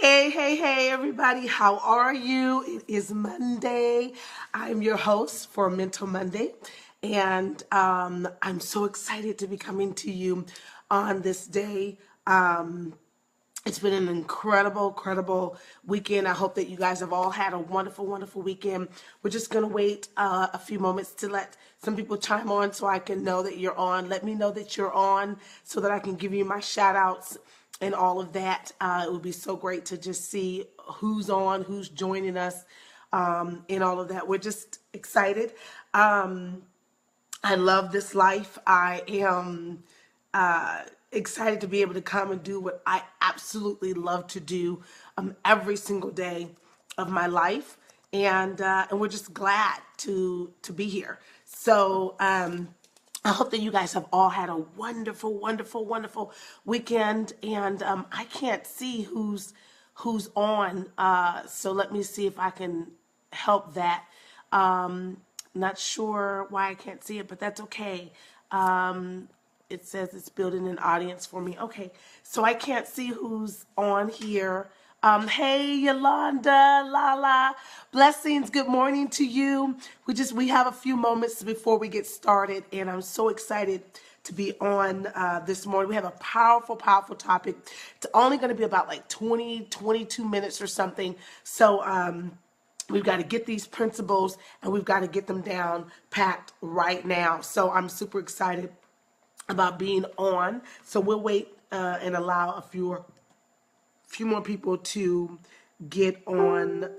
Hey, everybody. How are you? It is Monday. I'm your host for Mental Monday, and I'm so excited to be coming to you on this day. It's been an incredible weekend. I hope that you guys have all had a wonderful weekend. We're just going to wait a few moments to let some people chime on so I can know that you're on. Let me know that you're on so that I can give you my shout outs and all of that. It would be so great to just see who's on, who's joining us, and all of that. We're just excited. I love this life. I am excited to be able to come and do what I absolutely love to do every single day of my life, and we're just glad to be here. So I hope that you guys have all had a wonderful weekend, and I can't see who's on, so let me see if I can help that. Not sure why I can't see it, but that's okay. It says it's building an audience for me. Okay, so I can't see who's on here. Hey, Yolanda, Lala, blessings. Good morning to you. We have a few moments before we get started, and I'm so excited to be on this morning. We have a powerful topic. It's only going to be about like 22 minutes or something. So we've got to get these principles and we've got to get them down packed right now. So I'm super excited about being on. So we'll wait and allow a few more people to get on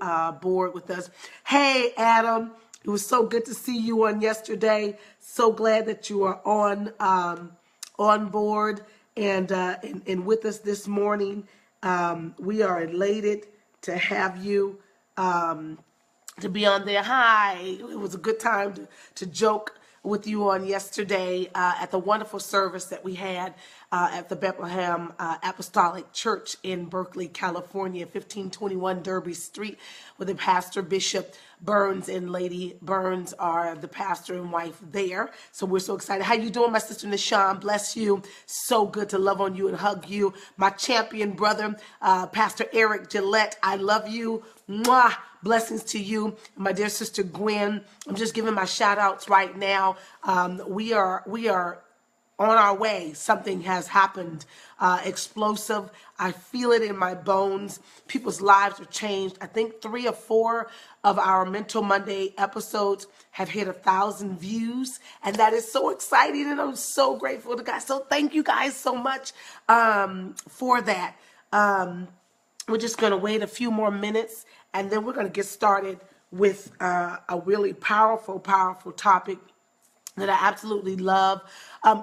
board with us. Hey, Adam, it was so good to see you on yesterday. So glad that you are on board and with us this morning. We are elated to have you to be on there. Hi, it was a good time to joke with you on yesterday at the wonderful service that we had at the Bethlehem Apostolic Church in Berkeley, California, 1521 Derby Street, where the pastor, Bishop Burns, and Lady Burns are the pastor and wife there. So we're so excited. How you doing, my sister Nishan? Bless you. So good to love on you and hug you. My champion brother, Pastor Eric Gillette, I love you. Mwah! Blessings to you, my dear sister Gwen. I'm just giving my shout outs right now. We are on our way. Something has happened explosive. I feel it in my bones. People's lives are changed. I think 3 or 4 of our Mental Monday episodes have hit 1,000 views, and that is so exciting, and I'm so grateful to God. So thank you guys so much for that. We're just going to wait a few more minutes, and then we're going to get started with a really powerful topic that I absolutely love.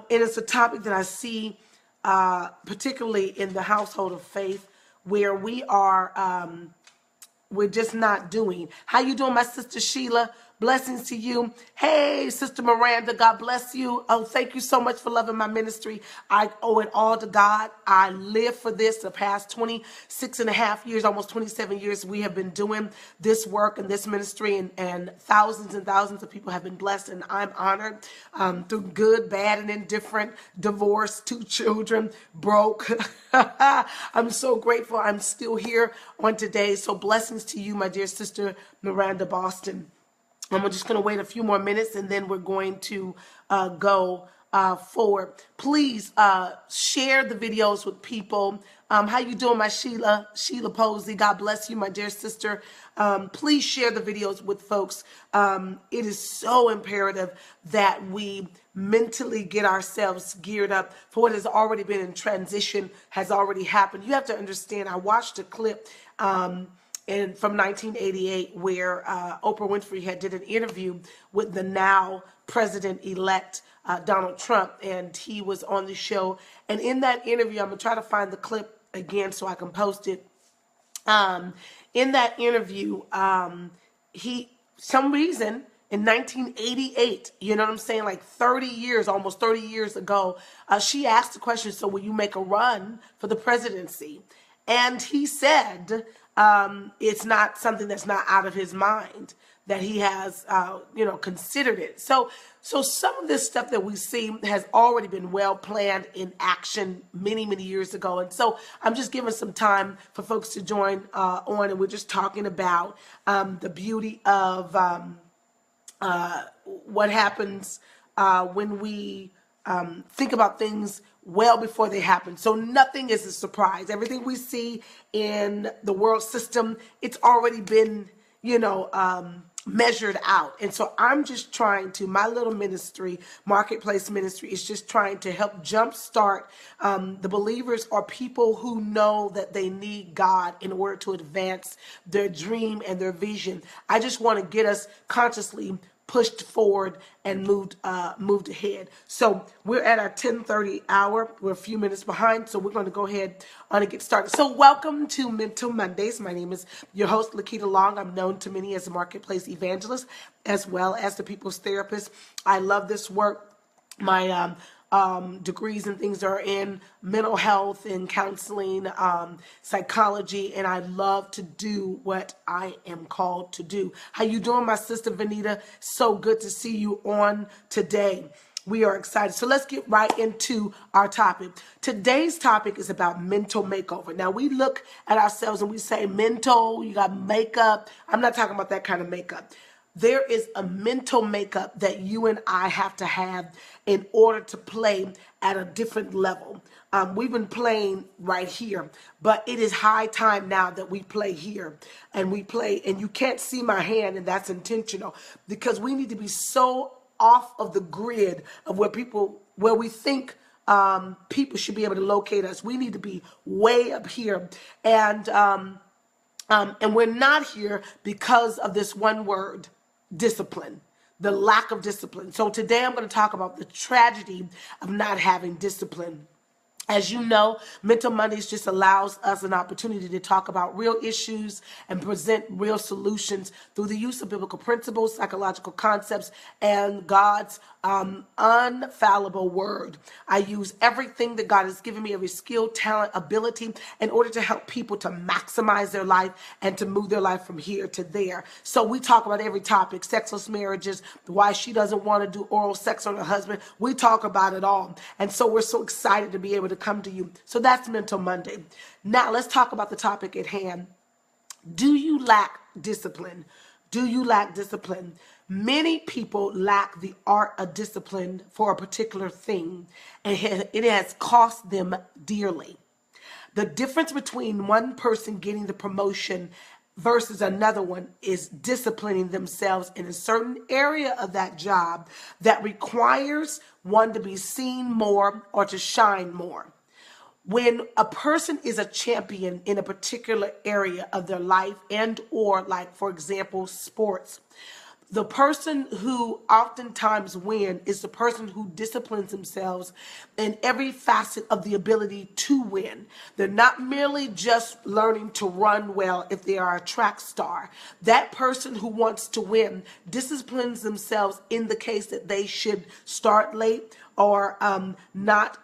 It is a topic that I see particularly in the household of faith, where we're just not doing. How you doing, my sister Sheila? Blessings to you. Hey, Sister Miranda, God bless you. Oh, thank you so much for loving my ministry. I owe it all to God. I live for this. The past 26 and a half years, almost 27 years, we have been doing this work and this ministry, and thousands and thousands of people have been blessed, and I'm honored through good, bad, and indifferent, divorced, 2 children, broke. I'm so grateful I'm still here on today. So blessings to you, my dear sister Miranda Boston. And we're just going to wait a few more minutes, and then we're going to go forward. Please share the videos with people. How you doing, my Sheila Posey? God bless you, my dear sister. Please share the videos with folks. It is so imperative that we mentally get ourselves geared up for what has already been in transition, has already happened. You have to understand, I watched a clip from 1988, where Oprah Winfrey did an interview with the now president-elect Donald Trump, and he was on the show. And in that interview, I'm gonna try to find the clip again so I can post it. In that interview, some reason in 1988, you know what I'm saying, like 30 years, almost 30 years ago, she asked the question, so will you make a run for the presidency? And he said, it's not something that's not out of his mind. that he has, considered it. So some of this stuff that we see has already been well planned in action many, many years ago. And so I'm just giving some time for folks to join on, and we're just talking about the beauty of what happens when we think about things well before they happen. So nothing is a surprise. Everything we see in the world system, it's already been, measured out. And so I'm just trying to, my little ministry, marketplace ministry, is just trying to help jumpstart the believers or people who know that they need God in order to advance their dream and their vision. I just want to get us consciously pushed forward and moved ahead. So we're at our 10:30 hour. We're a few minutes behind, so we're going to go ahead and get started. So welcome to Mental Mondays. My name is your host, Lakita Long. I'm known to many as a marketplace evangelist, as well as the people's therapist. I love this work. My degrees and things are in mental health and counseling, psychology, and I love to do what I am called to do. How you doing, my sister Vanita? So good to see you on today. We are excited. So let's get right into our topic. Today's topic is about mental makeover. Now, we look at ourselves and we say mental, you got makeup. I'm not talking about that kind of makeup. There is a mental makeup that you and I have to have in order to play at a different level. We've been playing right here, but it is high time now that we play here, and we play, and you can't see my hand, and that's intentional, because we need to be so off of the grid of where we think people should be able to locate us. We need to be way up here, and we're not here because of this one word, discipline, the lack of discipline. So today I'm going to talk about the tragedy of not having discipline. As you know, Mental Mondays just allows us an opportunity to talk about real issues and present real solutions through the use of biblical principles, psychological concepts, and God's unfallible word. I use everything that God has given me, every skill, talent, ability, in order to help people to maximize their life and to move their life from here to there. So we talk about every topic: sexless marriages, why she doesn't want to do oral sex on her husband. We talk about it all. And so we're so excited to be able to come to you. So that's Mental Monday. Now let's talk about the topic at hand. Do you lack discipline? Do you lack discipline? Many people lack the art of discipline for a particular thing, and it has cost them dearly. The difference between one person getting the promotion versus another one is disciplining themselves in a certain area of that job that requires one to be seen more or to shine more. When a person is a champion in a particular area of their life and or, like, for example, sports, the person who oftentimes wins is the person who disciplines themselves in every facet of the ability to win. They're not merely just learning to run well if they are a track star. That person who wants to win disciplines themselves in the case that they should start late or not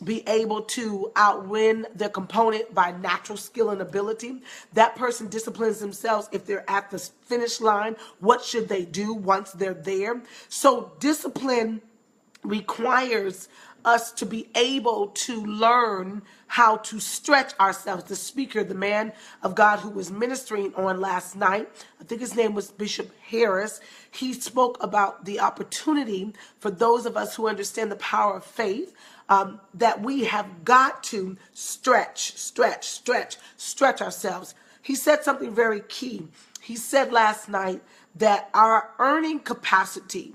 be able to outwin their component by natural skill and ability. That person disciplines themselves if they're at the finish line. What should they do once they're there? So discipline requires us to be able to learn how to stretch ourselves. The speaker, the man of God who was ministering on last night, I think his name was Bishop Harris, he spoke about the opportunity for those of us who understand the power of faith, that we have got to stretch ourselves. He said something very key. He said last night that our earning capacity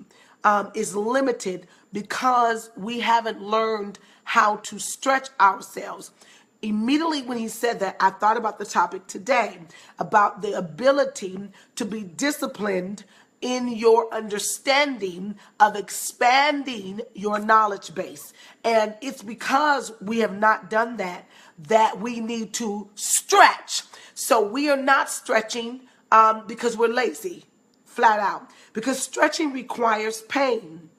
is limited because we haven't learned how to stretch ourselves. Immediately when he said that, I thought about the topic today, about the ability to be disciplined in your understanding of expanding your knowledge base. And it's because we have not done that that we need to stretch. So we are not stretching because we're lazy, flat out. Because stretching requires pain.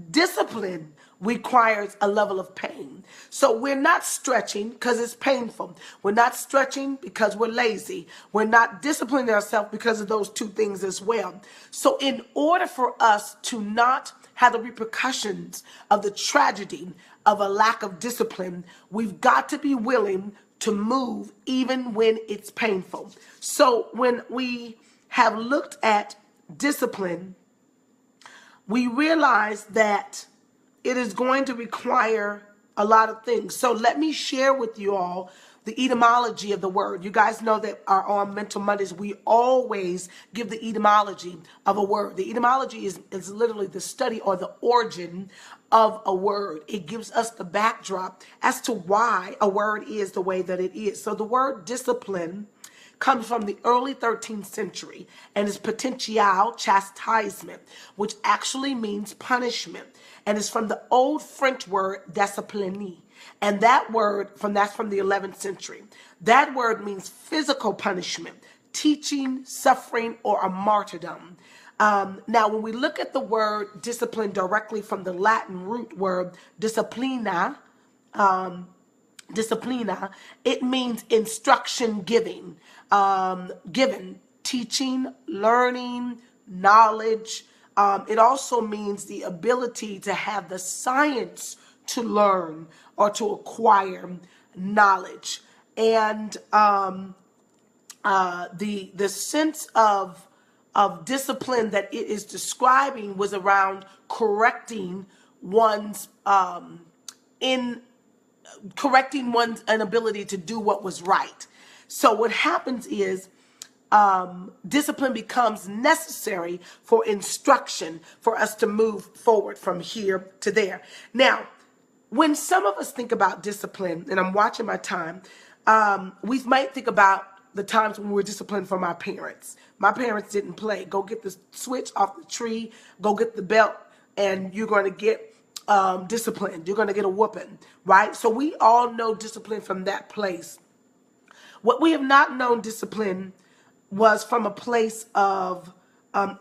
Discipline requires a level of pain. So we're not stretching because it's painful. We're not stretching because we're lazy. We're not disciplining ourselves because of those two things as well. So in order for us to not have the repercussions of the tragedy of a lack of discipline, we've got to be willing to move even when it's painful. So when we have looked at discipline, we realize that it is going to require a lot of things. So let me share with you all the etymology of the word. You guys know that on Mental Mondays, we always give the etymology of a word. The etymology is literally the study or the origin of a word. It gives us the backdrop as to why a word is the way that it is. So the word discipline comes from the early 13th century and is potential, chastisement, which actually means punishment, and is from the old French word discipliner. And that word that's from the 11th century. That word means physical punishment, teaching, suffering, or a martyrdom. Now, when we look at the word discipline directly from the Latin root word disciplina, it means instruction giving, teaching, learning, knowledge. It also means the ability to have the science to learn or to acquire knowledge. And the sense of discipline that it is describing was around correcting one's inability to do what was right. So what happens is discipline becomes necessary for instruction, for us to move forward from here to there. Now, when some of us think about discipline, and I'm watching my time, we might think about the times when we were disciplined from our parents. My parents didn't play. Go get the switch off the tree, go get the belt, and you're going to get disciplined. You're going to get a whooping, right? So we all know discipline from that place. What we have not known discipline was from a place of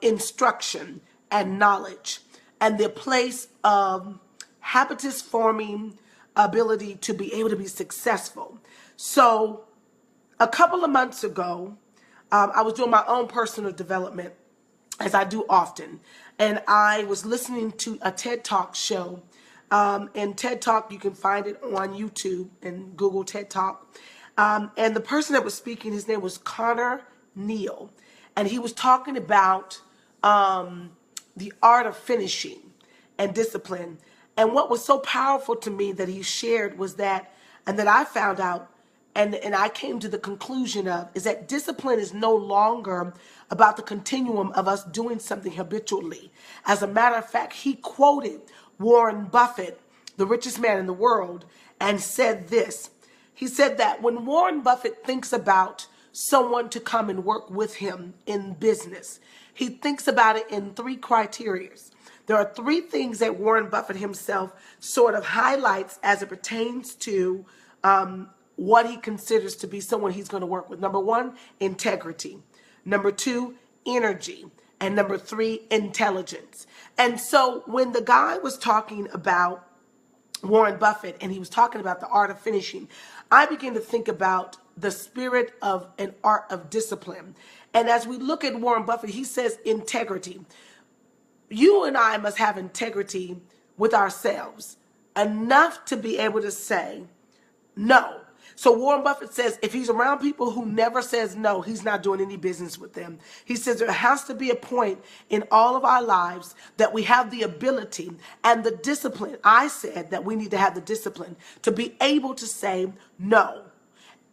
instruction and knowledge, and the place of habitus forming ability to be able to be successful. So a couple of months ago, I was doing my own personal development, as I do often, and I was listening to a TED Talk show. And TED Talk, you can find it on YouTube and Google TED Talk. And the person that was speaking, his name was Connor Neal, and he was talking about the art of finishing and discipline. And what was so powerful to me that he shared was that, and that I found out, and I came to the conclusion of, is that discipline is no longer about the continuum of us doing something habitually. As a matter of fact, he quoted Warren Buffett, the richest man in the world, and said this. He said that when Warren Buffett thinks about someone to come and work with him in business, he thinks about it in three criteria. There are three things that Warren Buffett himself sort of highlights as it pertains to what he considers to be someone he's going to work with. Number one, integrity. Number two, energy. And number three, intelligence. And so when the guy was talking about Warren Buffett and he was talking about the art of finishing, I began to think about the spirit of an art of discipline. And as we look at Warren Buffett, he says integrity. You and I must have integrity with ourselves, enough to be able to say no. So Warren Buffett says if he's around people who never says no, he's not doing any business with them. He says there has to be a point in all of our lives that we have the ability and the discipline. I said that we need to have the discipline to be able to say no.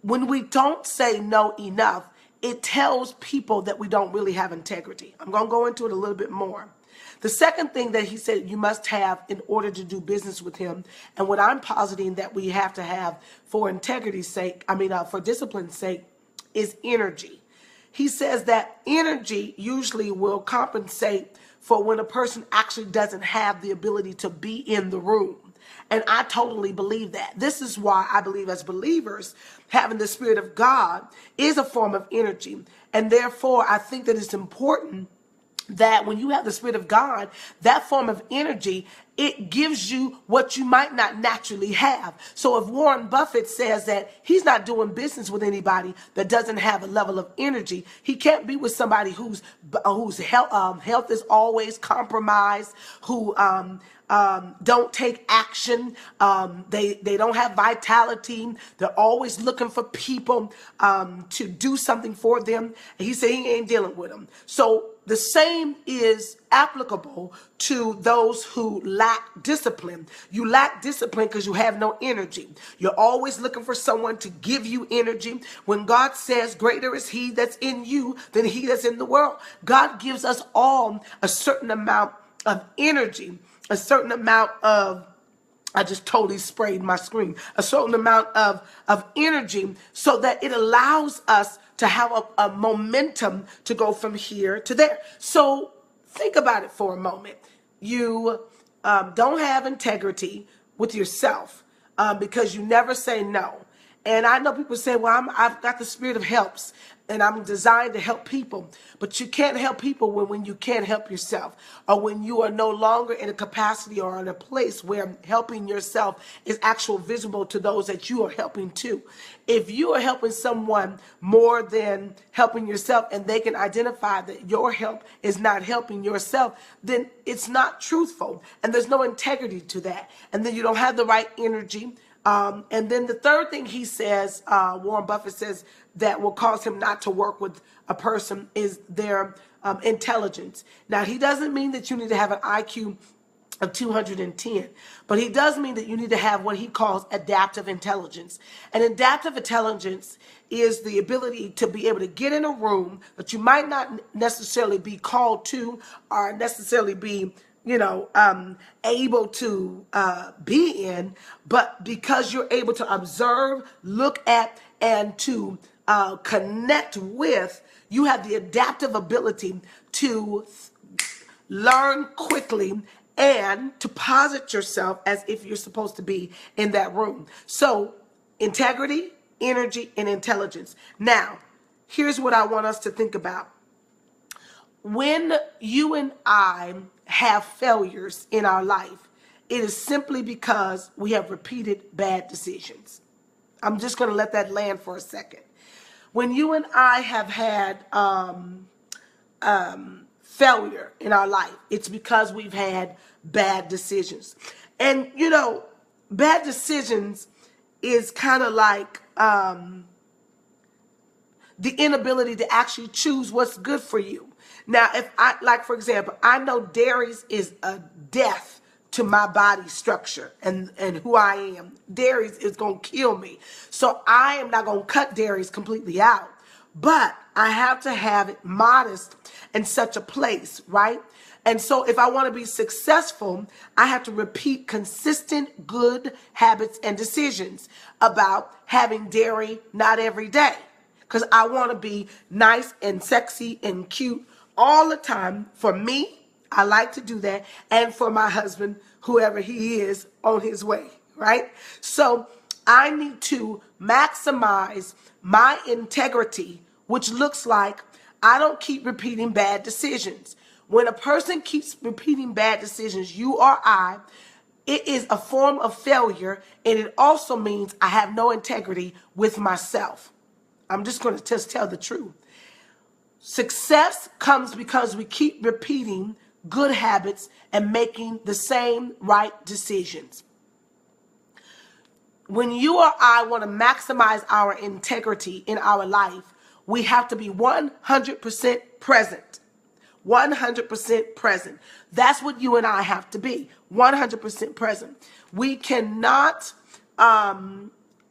When we don't say no enough, it tells people that we don't really have integrity. I'm going to go into it a little bit more. The second thing that he said you must have in order to do business with him, and what I'm positing that we have to have for integrity's sake, for discipline's sake, is energy. He says that energy usually will compensate for when a person actually doesn't have the ability to be in the room. And I totally believe that. This is why I believe as believers, having the Spirit of God is a form of energy. And therefore, I think that it's important that when you have the Spirit of God, that form of energy, it gives you what you might not naturally have. So if Warren Buffett says that he's not doing business with anybody that doesn't have a level of energy, he can't be with somebody whose health is always compromised, who don't take action. They don't have vitality. They're always looking for people to do something for them. And he said he ain't dealing with them. So the same is applicable to those who lack discipline. You lack discipline because you have no energy. You're always looking for someone to give you energy. When God says greater is he that's in you than he that's in the world, God gives us all a certain amount of energy, a certain amount of, I just totally sprayed my screen, a certain amount of energy so that it allows us to have a momentum to go from here to there. So think about it for a moment. You don't have integrity with yourself because you never say no. And I know people say, well, I've got the spirit of helps and I'm designed to help people. But you can't help people when you can't help yourself, or when you are no longer in a capacity or in a place where helping yourself is actual visible to those that you are helping too. If you are helping someone more than helping yourself and they can identify that your help is not helping yourself, then it's not truthful and there's no integrity to that. And then you don't have the right energy. And then the third thing he says, Warren Buffett says, that will cause him not to work with a person is their intelligence. Now, he doesn't mean that you need to have an IQ of 210, but he does mean that you need to have what he calls adaptive intelligence. And adaptive intelligence is the ability to be able to get in a room that you might not necessarily be called to or necessarily be able to be in, but because you're able to observe, look at, and to connect with, you have the adaptive ability to learn quickly and to posit yourself as if you're supposed to be in that room. So integrity, energy, and intelligence. Now, here's what I want us to think about. When you and I have failures in our life, it is simply because we have repeated bad decisions. I'm just going to let that land for a second. When you and I have had failure in our life, it's because we've had bad decisions. And, bad decisions is kind of like the inability to actually choose what's good for you. Now, for example, I know dairy is a death to my body structure and who I am. Dairy is going to kill me. So I am not going to cut dairies completely out, but I have to have it modest in such a place, right? And so if I want to be successful, I have to repeat consistent good habits and decisions about having dairy not every day. Because I want to be nice and sexy and cute all the time. For me, I like to do that. And for my husband, whoever he is on his way, right? So I need to maximize my integrity, which looks like I don't keep repeating bad decisions. When a person keeps repeating bad decisions, you or I, it is a form of failure. And it also means I have no integrity with myself. I'm just going to just tell the truth. Success comes because we keep repeating good habits and making the same right decisions. When you or I want to maximize our integrity in our life, we have to be 100% present. 100% present. That's what you and I have to be. 100% present. We cannot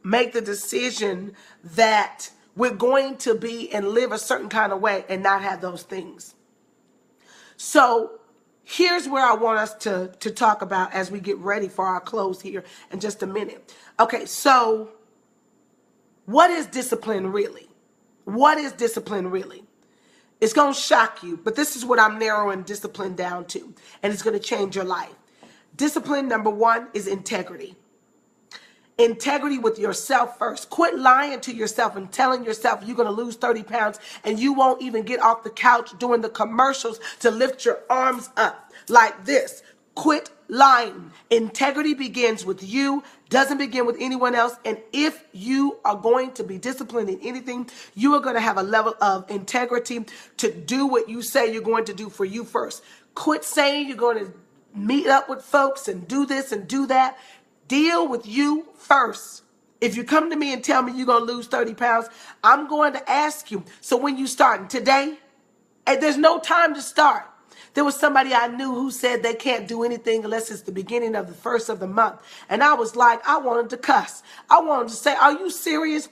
make the decision that we're going to be and live a certain kind of way and not have those things. So here's where I want us to talk about as we get ready for our close here in just a minute. Okay, so what is discipline really? What is discipline really? It's going to shock you, but this is what I'm narrowing discipline down to, and it's going to change your life. Discipline, number one, is integrity. integrity with yourself first. Quit lying to yourself and telling yourself you're going to lose 30 pounds and you won't even get off the couch during the commercials to lift your arms up like this. Quit lying. Integrity begins with you, doesn't begin with anyone else. And if you are going to be disciplined in anything, you are going to have a level of integrity to do what you say you're going to do for you first. Quit saying you're going to meet up with folks and do this and do that. Deal with you first. If you come to me and tell me you're going to lose 30 pounds, I'm going to ask you, so when you starting today? And there's no time to start. There was somebody I knew who said they can't do anything unless it's the beginning of the first of the month. And I was like, I wanted to cuss. I wanted to say, are you serious?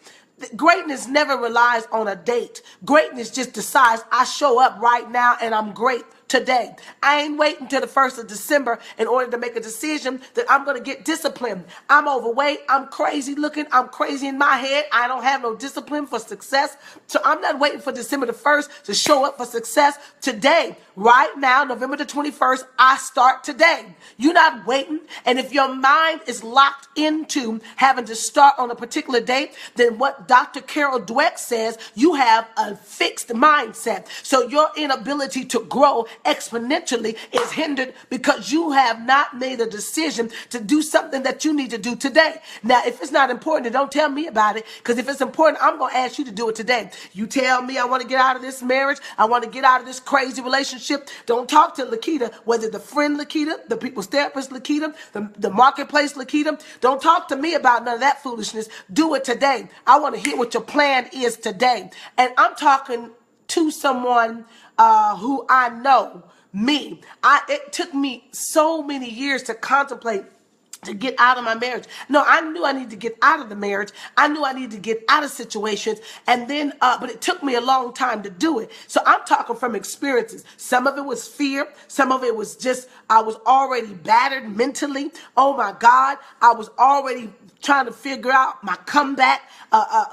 Greatness never relies on a date. Greatness just decides I show up right now and I'm great today. I ain't waiting till the 1st of December in order to make a decision that I'm going to get disciplined. I'm overweight. I'm crazy looking. I'm crazy in my head. I don't have no discipline for success. So I'm not waiting for December the 1st to show up for success. Today, right now, November the 21st, I start today. You're not waiting. And if your mind is locked into having to start on a particular date, then what Dr. Carol Dweck says, you have a fixed mindset. So your inability to grow exponentially is hindered because you have not made a decision to do something that you need to do today. Now, if it's not important, then don't tell me about it, because if it's important, I'm going to ask you to do it today. You tell me I want to get out of this marriage, I want to get out of this crazy relationship. Don't talk to Lakita, whether the friend Lakita, the people's therapist Lakita, the marketplace Lakita. Don't talk to me about none of that foolishness. Do it today. I want to hear what your plan is today. And I'm talking to someone who I know, me. It took me so many years to contemplate to get out of my marriage. No, I knew I needed to get out of the marriage. I knew I needed to get out of situations. And then, but it took me a long time to do it. So I'm talking from experiences. Some of it was fear. Some of it was just, I was already battered mentally. Oh my God. I was already trying to figure out my comeback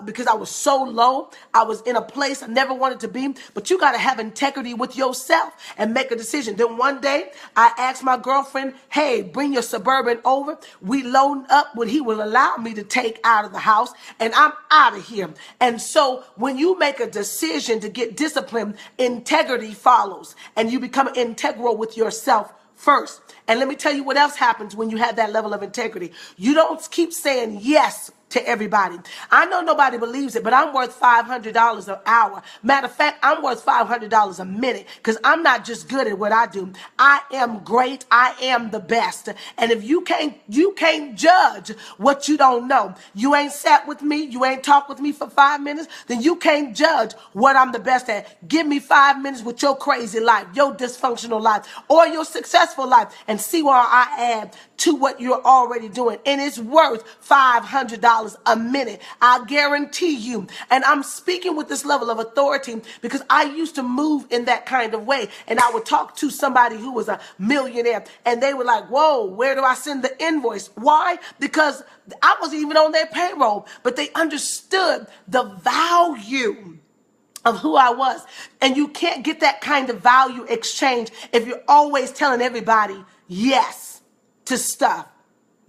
because I was so low. I was in a place I never wanted to be. But you got to have integrity with yourself and make a decision. Then one day I asked my girlfriend, hey, bring your Suburban over. We loaded up what he will allow me to take out of the house, and I'm out of here. And so when you make a decision to get disciplined, integrity follows, and you become integral with yourself first. And let me tell you what else happens when you have that level of integrity. You don't keep saying yes to everybody. I know nobody believes it, but I'm worth $500 an hour. Matter of fact, I'm worth $500 a minute, because I'm not just good at what I do. I am great. I am the best. And if you can't judge what you don't know. You ain't sat with me. You ain't talked with me for 5 minutes. Then you can't judge what I'm the best at. Give me 5 minutes with your crazy life, your dysfunctional life, or your successful life, and see where I add to what you're already doing. And it's worth $500 a minute. I guarantee you. And I'm speaking with this level of authority because I used to move in that kind of way. And I would talk to somebody who was a millionaire, and they were like, whoa, where do I send the invoice? Why? Because I wasn't even on their payroll, but they understood the value of who I was. And you can't get that kind of value exchange if you're always telling everybody yes to stuff.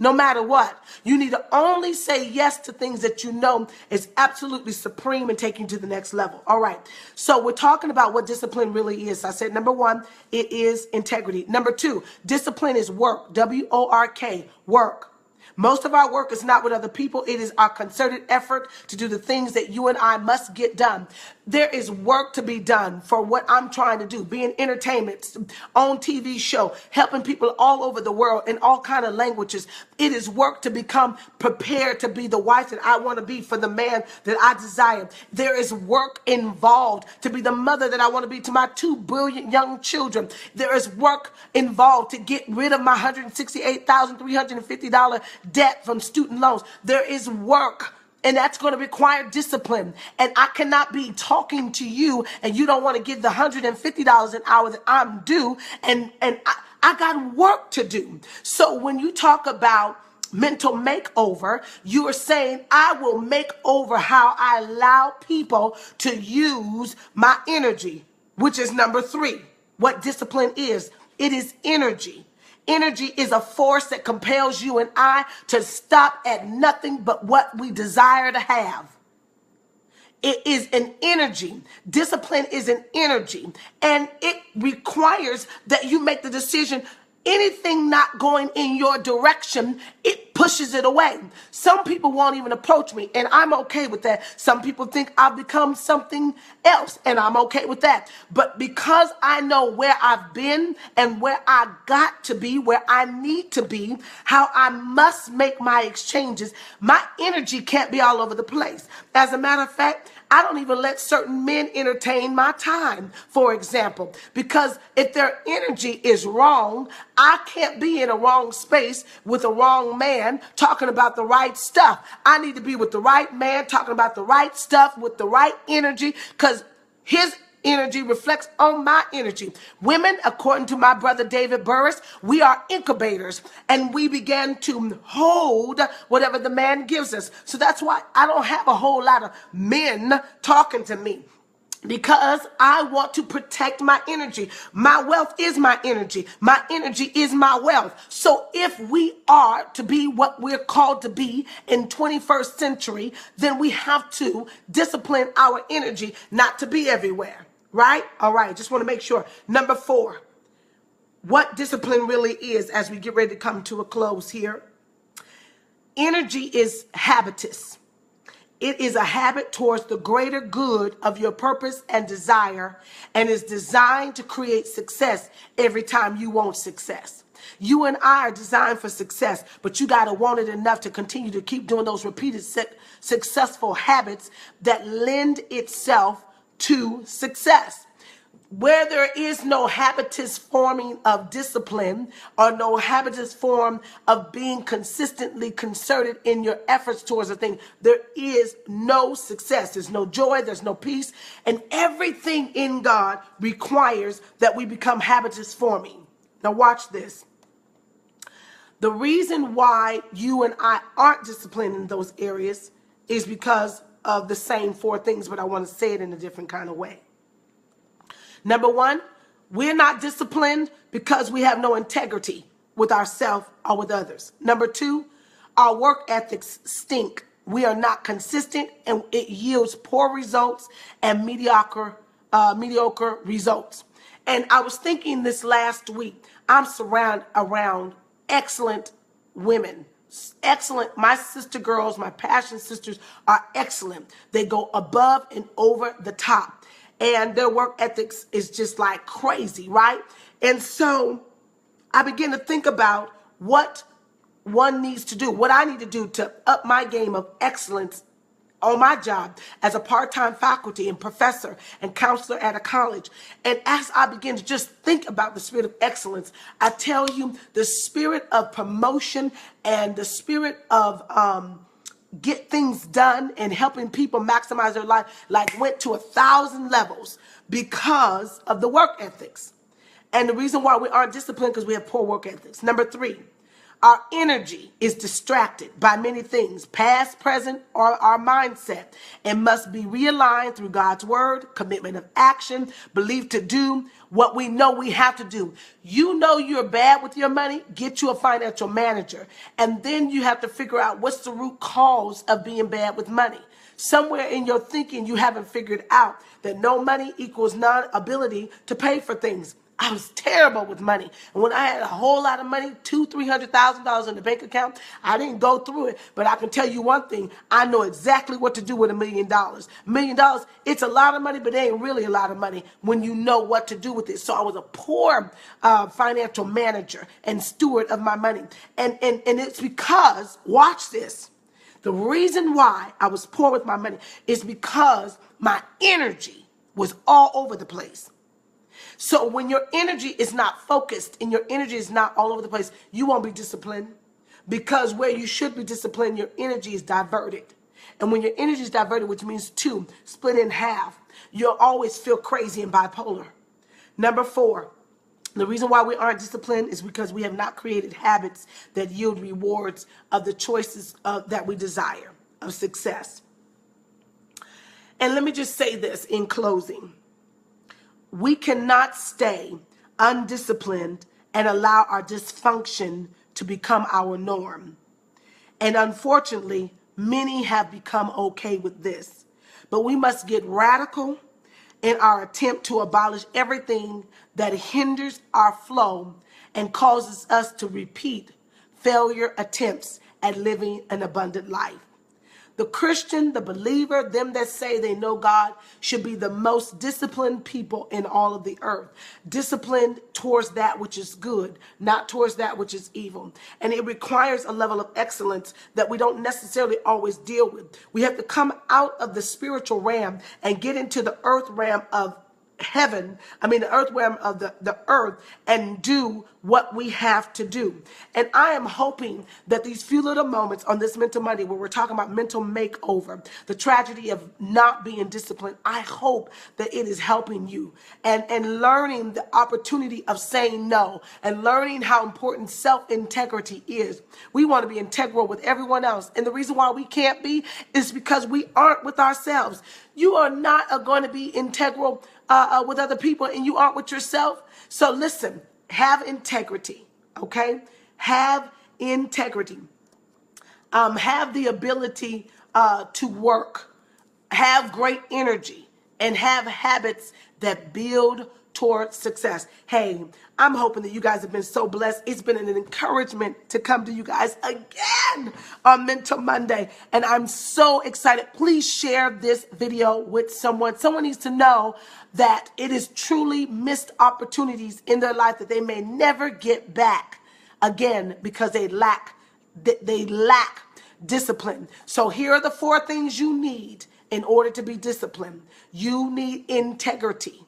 No matter what, you need to only say yes to things that you know is absolutely supreme and taking to the next level. All right. So we're talking about what discipline really is. I said, number one, it is integrity. Number two, discipline is work. W-O-R-K, work. Most of our work is not with other people. It is our concerted effort to do the things that you and I must get done. There is work to be done for what I'm trying to do, be in entertainment, on TV show, helping people all over the world in all kinds of languages. It is work to become prepared to be the wife that I want to be for the man that I desire. There is work involved to be the mother that I want to be to my 2 brilliant young children. There is work involved to get rid of my $168,350 debt from student loans. There is work, and that's going to require discipline. And I cannot be talking to you and you don't want to give the $150 an hour that I'm due, and I got work to do. So when you talk about mental makeover, you are saying I will make over how I allow people to use my energy, which is number 3. What discipline is? It is energy. Energy is a force that compels you and I to stop at nothing but what we desire to have. It is an energy. Discipline is an energy. And it requires that you make the decision. Anything not going in your direction, it pushes it away. Some people won't even approach me, and I'm okay with that. Some people think I've become something else, and I'm okay with that. But because I know where I've been and where I got to be, where I need to be, how I must make my exchanges, my energy can't be all over the place. As a matter of fact, I don't even let certain men entertain my time, for example, because if their energy is wrong, I can't be in a wrong space with a wrong man talking about the right stuff. I need to be with the right man talking about the right stuff with the right energy, because his energy reflects on my energy. Women, according to my brother David Burris, we are incubators, and we begin to hold whatever the man gives us. So that's why I don't have a whole lot of men talking to me, because I want to protect my energy. My wealth is my energy. My energy is my wealth. So if we are to be what we're called to be in 21st century, then we have to discipline our energy not to be everywhere. Right? All right. Just want to make sure. Number 4, what discipline really is as we get ready to come to a close here. Energy is habitus. It is a habit towards the greater good of your purpose and desire, and is designed to create success every time you want success. You and I are designed for success, but you got to want it enough to continue to keep doing those repeated successful habits that lend itself to success. Where there is no habitus forming of discipline, or no habitus form of being consistently concerted in your efforts towards a thing, there is no success. There's no joy, there's no peace, and everything in God requires that we become habitus forming. Now watch this. The reason why you and I aren't disciplined in those areas is because of the same 4 things, but I want to say it in a different kind of way. Number 1, we're not disciplined because we have no integrity with ourselves or with others. Number 2, our work ethics stink. We are not consistent, and it yields poor results and mediocre results. And I was thinking this last week, I'm surrounded around excellent women. Excellent. My sister girls, my passion sisters are excellent. They go above and over the top, and their work ethics is just like crazy, right? And so I begin to think about what one needs to do, what I need to do to up my game of excellence on my job as a part-time faculty and professor and counselor at a college. And as I begin to just think about the spirit of excellence, I tell you, the spirit of promotion and the spirit of get things done and helping people maximize their life, like went to 1,000 levels because of the work ethics. And the reason why we aren't disciplined, because we have poor work ethics. Number 3, our energy is distracted by many things, past, present, or our mindset, and must be realigned through God's word, commitment of action, belief to do what we know we have to do. You know you're bad with your money, get you a financial manager. And then you have to figure out what's the root cause of being bad with money. Somewhere in your thinking, you haven't figured out that no money equals non-ability to pay for things. I was terrible with money. And when I had a whole lot of money, $200,000-$300,000 in the bank account, I didn't go through it. But I can tell you one thing, I know exactly what to do with $1 million. $1 million, it's a lot of money, but it ain't really a lot of money when you know what to do with it. So I was a poor financial manager and steward of my money. And it's because, watch this, the reason why I was poor with my money is because my energy was all over the place. So when your energy is not focused and your energy is not all over the place, you won't be disciplined, because where you should be disciplined, your energy is diverted. And when your energy is diverted, which means 2, split in half, you'll always feel crazy and bipolar. Number 4, the reason why we aren't disciplined is because we have not created habits that yield rewards of the choices that we desire of success. And let me just say this in closing. We cannot stay undisciplined and allow our dysfunction to become our norm. And unfortunately, many have become okay with this. But we must get radical in our attempt to abolish everything that hinders our flow and causes us to repeat failure attempts at living an abundant life. The Christian, the believer, them that say they know God, should be the most disciplined people in all of the earth. Disciplined towards that which is good, not towards that which is evil. And it requires a level of excellence that we don't necessarily always deal with. We have to come out of the spiritual realm and get into the earth realm of the earth realm of the earth, and do what we have to do. And I am hoping that these few little moments on this Mental Monday, where we're talking about mental makeover, the tragedy of not being disciplined, I hope that it is helping you and learning the opportunity of saying no, and learning how important self-integrity is. We want to be integral with everyone else. And the reason why we can't be is because we aren't with ourselves. You are not going to be integral with other people, and you aren't with yourself. So listen, have integrity, okay? Have integrity. Have the ability to work, have great energy, and have habits that build towards success. Hey, I'm hoping that you guys have been so blessed. It's been an encouragement to come to you guys again on Mental Monday, and I'm so excited. Please share this video with someone. Someone needs to know that it is truly missed opportunities in their life that they may never get back again because they lack discipline. So here are the 4 things you need in order to be disciplined. You need integrity.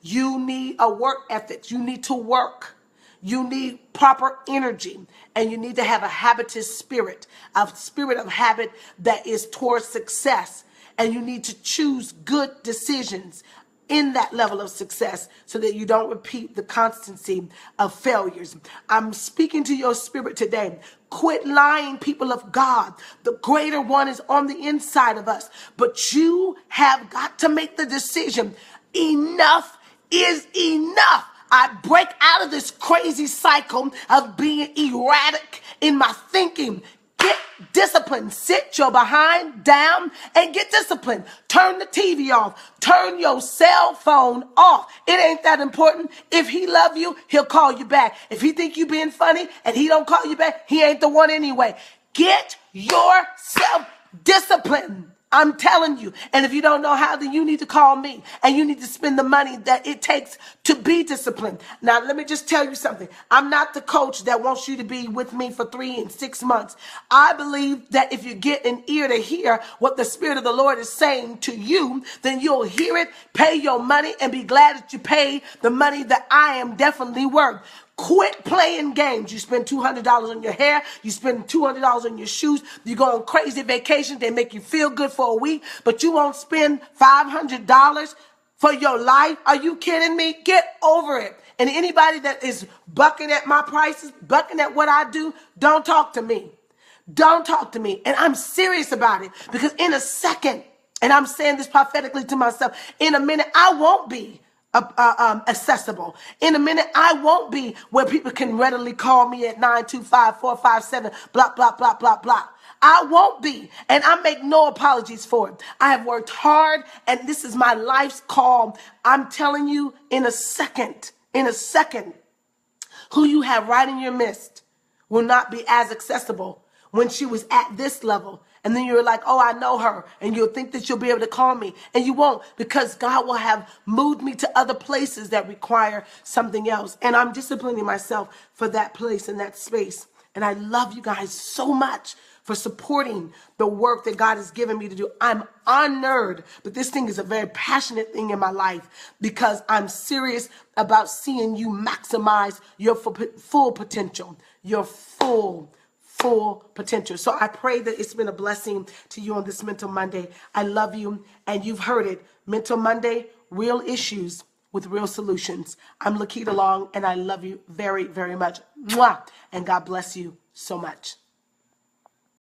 You need a work ethic. You need to work. You need proper energy, and you need to have a habitous spirit, a spirit of habit that is towards success. And you need to choose good decisions in that level of success so that you don't repeat the constancy of failures. I'm speaking to your spirit today. Quit lying, people of God. The greater one is on the inside of us, but you have got to make the decision. Enough is enough. I break out of this crazy cycle of being erratic in my thinking. Get disciplined. Sit your behind down and get disciplined. Turn the TV off. Turn your cell phone off. It ain't that important. If he love you, he'll call you back. If he think you being funny and he don't call you back, he ain't the one anyway. Get yourself disciplined. I'm telling you. And if you don't know how, then you need to call me, and you need to spend the money that it takes to be disciplined. Now, let me just tell you something. I'm not the coach that wants you to be with me for 3 and 6 months. I believe that if you get an ear to hear what the Spirit of the Lord is saying to you, then you'll hear it, pay your money, and be glad that you paid the money that I am definitely worth. Quit playing games. You spend $200 on your hair. You spend $200 on your shoes. You go on crazy vacations. They make you feel good for a week, but you won't spend $500 for your life. Are you kidding me? Get over it. And anybody that is bucking at my prices, bucking at what I do, don't talk to me. Don't talk to me. And I'm serious about it, because in a second, and I'm saying this prophetically to myself, in a minute, I won't be accessible. In a minute, I won't be where people can readily call me at 925-457, blah, blah, blah, blah, blah. I won't be. And I make no apologies for it. I have worked hard, and this is my life's call. I'm telling you, in a second, who you have right in your midst will not be as accessible when she was at this level. And then you're like, oh, I know her. And you'll think that you'll be able to call me. And you won't, because God will have moved me to other places that require something else. And I'm disciplining myself for that place and that space. And I love you guys so much for supporting the work that God has given me to do. I'm honored, but this thing is a very passionate thing in my life, because I'm serious about seeing you maximize your full potential, your full potential. So I pray that it's been a blessing to you on this Mental Monday. I love you, and you've heard it. Mental Monday, real issues with real solutions. I'm Lakita Long, and I love you very, very much. Mwah! And God bless you so much.